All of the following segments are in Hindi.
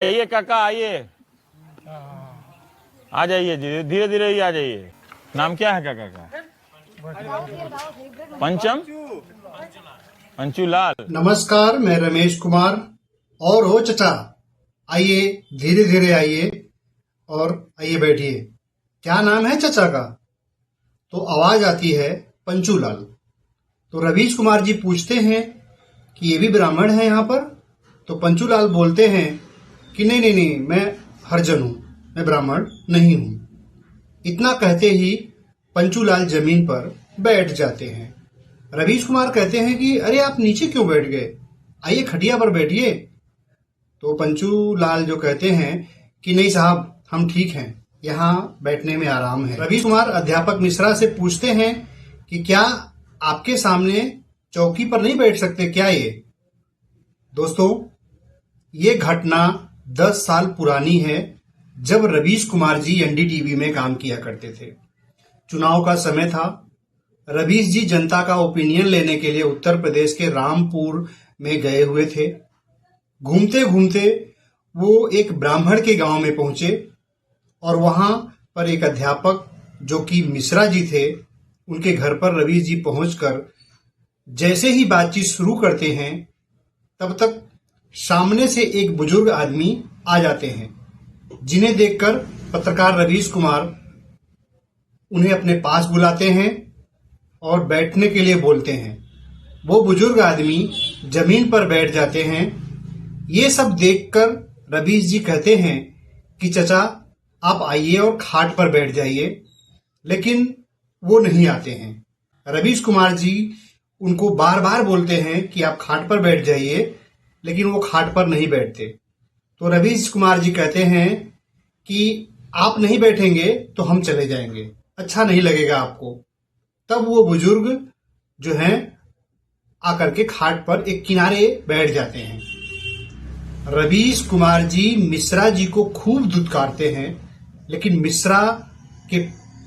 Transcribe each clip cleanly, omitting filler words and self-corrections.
आइए काका आइए, आ जाइए, धीरे धीरे ही आ जाइए। नाम क्या है काका का? पंचम पंचूलाल। नमस्कार, मैं रमेश कुमार। और हो चचा, आइए धीरे धीरे आइए और आइए बैठिए। क्या नाम है चचा का? तो आवाज आती है पंचूलाल। तो रवीश कुमार जी पूछते हैं कि ये भी ब्राह्मण है यहाँ पर? तो पंचूलाल बोलते हैं कि नहीं नहीं नहीं, मैं हरिजन हूँ, मैं ब्राह्मण नहीं हूँ। इतना कहते ही पंचूलाल जमीन पर बैठ जाते हैं। रवीश कुमार कहते हैं कि अरे आप नीचे क्यों बैठ गए, आइए खटिया पर बैठिए। तो पंचूलाल जो कहते हैं कि नहीं साहब, हम ठीक हैं, यहाँ बैठने में आराम है। रवीश कुमार अध्यापक मिश्रा से पूछते हैं कि क्या आपके सामने चौकी पर नहीं बैठ सकते क्या ये? दोस्तों, ये घटना 10 साल पुरानी है, जब रवीश कुमार जी एनडीटीवी में काम किया करते थे। चुनाव का समय था। रवीश जी जनता का ओपिनियन लेने के लिए उत्तर प्रदेश के रामपुर में गए हुए थे। घूमते घूमते वो एक ब्राह्मण के गांव में पहुंचे और वहां पर एक अध्यापक जो कि मिश्रा जी थे, उनके घर पर रवीश जी पहुंचकर जैसे ही बातचीत शुरू करते हैं, तब तक सामने से एक बुजुर्ग आदमी आ जाते हैं, जिन्हें देखकर पत्रकार रवीश कुमार उन्हें अपने पास बुलाते हैं और बैठने के लिए बोलते हैं। वो बुजुर्ग आदमी जमीन पर बैठ जाते हैं। ये सब देखकर रवीश जी कहते हैं कि चचा आप आइए और खाट पर बैठ जाइए, लेकिन वो नहीं आते हैं। रवीश कुमार जी उनको बार बार बोलते हैं कि आप खाट पर बैठ जाइए, लेकिन वो खाट पर नहीं बैठते। तो रवीश कुमार जी कहते हैं कि आप नहीं बैठेंगे तो हम चले जाएंगे, अच्छा नहीं लगेगा आपको। तब वो बुजुर्ग जो हैं आकर के खाट पर एक किनारे बैठ जाते हैं। रवीश कुमार जी मिश्रा जी को खूब धुतकारते हैं, लेकिन मिश्रा के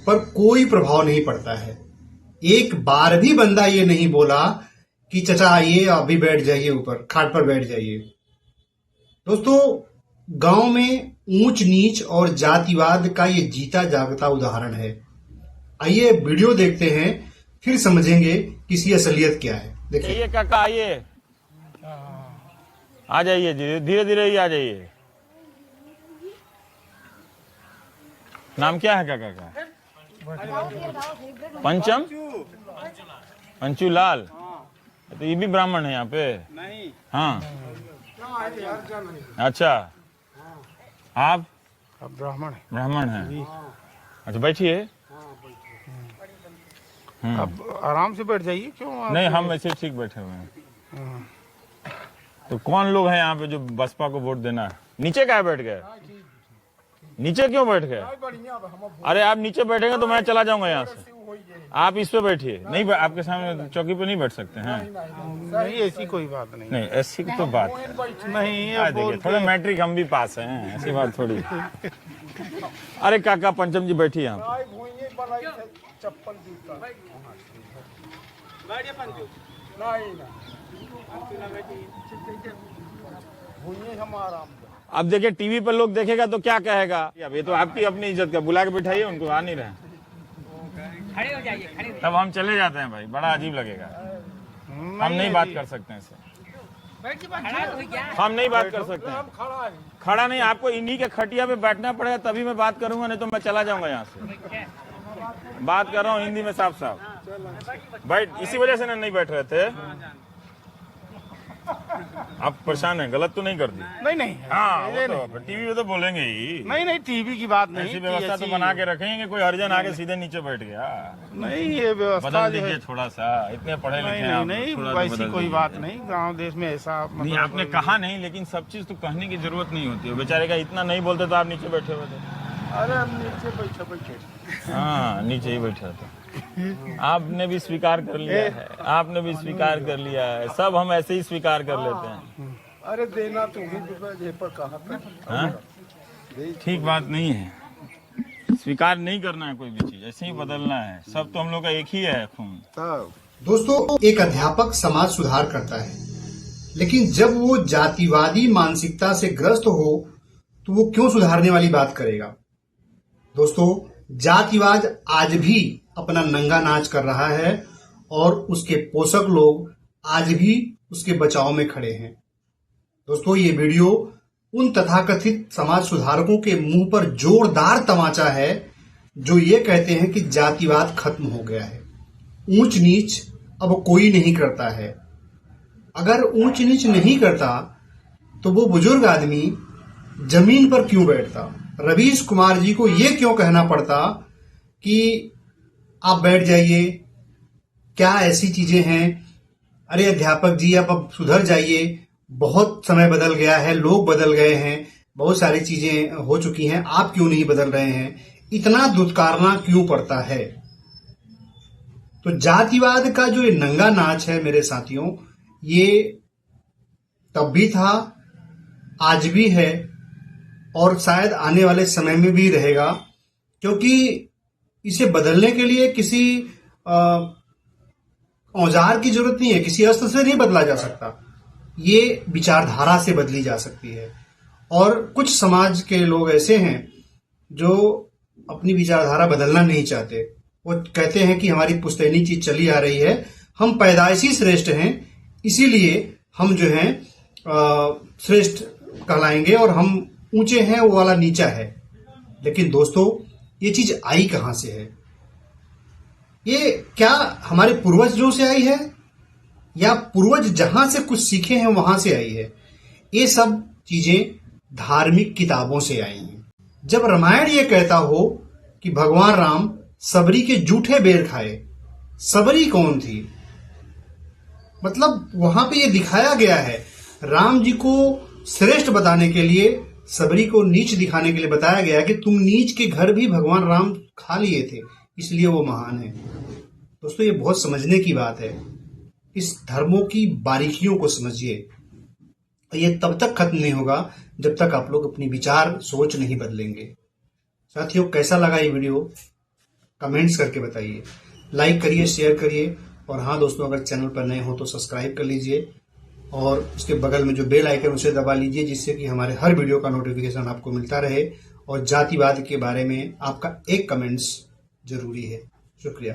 पर कोई प्रभाव नहीं पड़ता है। एक बार भी बंदा ये नहीं बोला कि चचा आइए अभी बैठ जाइए, ऊपर खाट पर बैठ जाइए। दोस्तों, गांव में ऊंच नीच और जातिवाद का ये जीता जागता उदाहरण है। आइए वीडियो देखते हैं, फिर समझेंगे कि इसकी असलियत क्या है। देखिए काका आइए, आ जाइए, धीरे धीरे ही आ जाइए। नाम क्या है काका का? पंचम पंचूलाल। तो ये भी ब्राह्मण है यहाँ पे? नहीं। हाँ, अच्छा, आप ब्राह्मण है? ब्राह्मण है। अच्छा, बैठिए। अब आराम से बैठ जाइए। क्यों? नहीं, हम ऐसे ठीक बैठे हुए हैं। तो कौन लोग हैं यहाँ पे जो बसपा को वोट देना है? नीचे क्या बैठ गए? नीचे क्यों बैठ गए? अरे आप नीचे बैठेंगे तो मैं चला जाऊंगा यहाँ से। आप इस पे बैठिए। नहीं, आपके सामने चौकी पे नहीं बैठ सकते हैं। नहीं, ऐसी कोई बात नहीं। नहीं, ऐसी तो बात है नहीं। देखिए, थोड़ा मैट्रिक हम भी पास हैं, ऐसी बात थोड़ी। अरे काका पंचम जी बैठिए यहाँ। अब देखिए, टीवी पर लोग देखेगा तो क्या कहेगा? अब ये तो आपकी अपनी इज्जत का, बुला के बिठाइए उनको, आ नहीं रहे। खड़े हो जाइए, तब हम चले जाते हैं भाई, बड़ा अजीब लगेगा। हम नहीं बात कर सकते हैं इससे, हम नहीं बात कर सकते हैं। खड़ा नहीं, आपको इन्हीं के खटिया पे बैठना पड़ेगा, तभी मैं बात करूंगा, नहीं तो मैं चला जाऊंगा यहाँ से। बात कर रहा हूँ हिंदी में साफ साफ। बैठ, इसी वजह से ना नहीं बैठ रहे थे। आप परेशान हैं, गलत तो नहीं कर दी? नहीं नहीं। हाँ, वो तो टीवी में तो बोलेंगे ही। नहीं नहीं, टीवी की बात नहीं। ऐसी व्यवस्था तो बना के रखेंगे, कोई हरिजन आके सीधे नीचे बैठ गया। नहीं, ये व्यवस्था बदल दीजिए थोड़ा सा, इतने पढ़े लिखे हैं। नहीं, वैसी कोई बात नहीं। गांव देश में ऐसा नहीं, आपने कहा नहीं, लेकिन सब चीज तो कहने की जरूरत नहीं होती है। बेचारे का इतना नहीं बोलते तो आप नीचे बैठे हुए थे। अरे हम नीचे बैठे। हाँ, नीचे ही बैठा था। आपने भी स्वीकार कर लिया है, आपने भी स्वीकार कर लिया है। सब हम ऐसे ही स्वीकार कर लेते हैं। अरे देना तुम्हें पर कहा था। ठीक बात नहीं है, स्वीकार नहीं करना है कोई भी चीज, ऐसे ही बदलना है। सब तो हम लोग का एक ही है खून। दोस्तों, एक अध्यापक समाज सुधार करता है, लेकिन जब वो जातिवादी मानसिकता से ग्रस्त हो तो वो क्यों सुधारने वाली बात करेगा। दोस्तों, जातिवाद आज भी अपना नंगा नाच कर रहा है और उसके पोषक लोग आज भी उसके बचाव में खड़े हैं। दोस्तों, ये वीडियो उन तथाकथित समाज सुधारकों के मुंह पर जोरदार तमाचा है जो ये कहते हैं कि जातिवाद खत्म हो गया है, ऊंच नीच अब कोई नहीं करता है। अगर ऊंच नीच नहीं करता तो वो बुजुर्ग आदमी जमीन पर क्यों बैठता? रवीश कुमार जी को ये क्यों कहना पड़ता कि आप बैठ जाइए, क्या ऐसी चीजें हैं? अरे अध्यापक जी, आप अब सुधर जाइए, बहुत समय बदल गया है, लोग बदल गए हैं, बहुत सारी चीजें हो चुकी हैं, आप क्यों नहीं बदल रहे हैं? इतना दुत्कारना क्यों पड़ता है? तो जातिवाद का जो ये नंगा नाच है मेरे साथियों, ये तब भी था, आज भी है और शायद आने वाले समय में भी रहेगा, क्योंकि इसे बदलने के लिए किसी औजार की जरूरत नहीं है, किसी अस्त्र से नहीं बदला जा सकता। ये विचारधारा से बदली जा सकती है। और कुछ समाज के लोग ऐसे हैं जो अपनी विचारधारा बदलना नहीं चाहते। वो कहते हैं कि हमारी पुश्तैनी चीज चली आ रही है, हम पैदाइशी श्रेष्ठ हैं, इसीलिए हम जो हैं श्रेष्ठ कहलाएंगे और हम ऊंचे हैं, वो वाला नीचा है। लेकिन दोस्तों, ये चीज आई कहां से है? ये क्या हमारे पूर्वजों से आई है या पूर्वज जहां से कुछ सीखे हैं वहां से आई है? ये सब चीजें धार्मिक किताबों से आई हैं। जब रामायण ये कहता हो कि भगवान राम सबरी के जूठे बेर खाए, सबरी कौन थी? मतलब वहां पे ये दिखाया गया है, राम जी को श्रेष्ठ बताने के लिए सबरी को नीच दिखाने के लिए बताया गया कि तुम नीच के घर भी भगवान राम खा लिए थे, इसलिए वो महान है। दोस्तों, ये बहुत समझने की बात है। इस धर्मों की बारीकियों को समझिए। ये तब तक खत्म नहीं होगा जब तक आप लोग अपनी विचार सोच नहीं बदलेंगे। साथियों, कैसा लगा ये वीडियो? कमेंट्स करके बताइए, लाइक करिए, शेयर करिए और हाँ दोस्तों, अगर चैनल पर नए हो तो सब्सक्राइब कर लीजिए और उसके बगल में जो बेल आइकन उसे दबा लीजिए, जिससे कि हमारे हर वीडियो का नोटिफिकेशन आपको मिलता रहे। और जातिवाद के बारे में आपका एक कमेंट्स जरूरी है। शुक्रिया।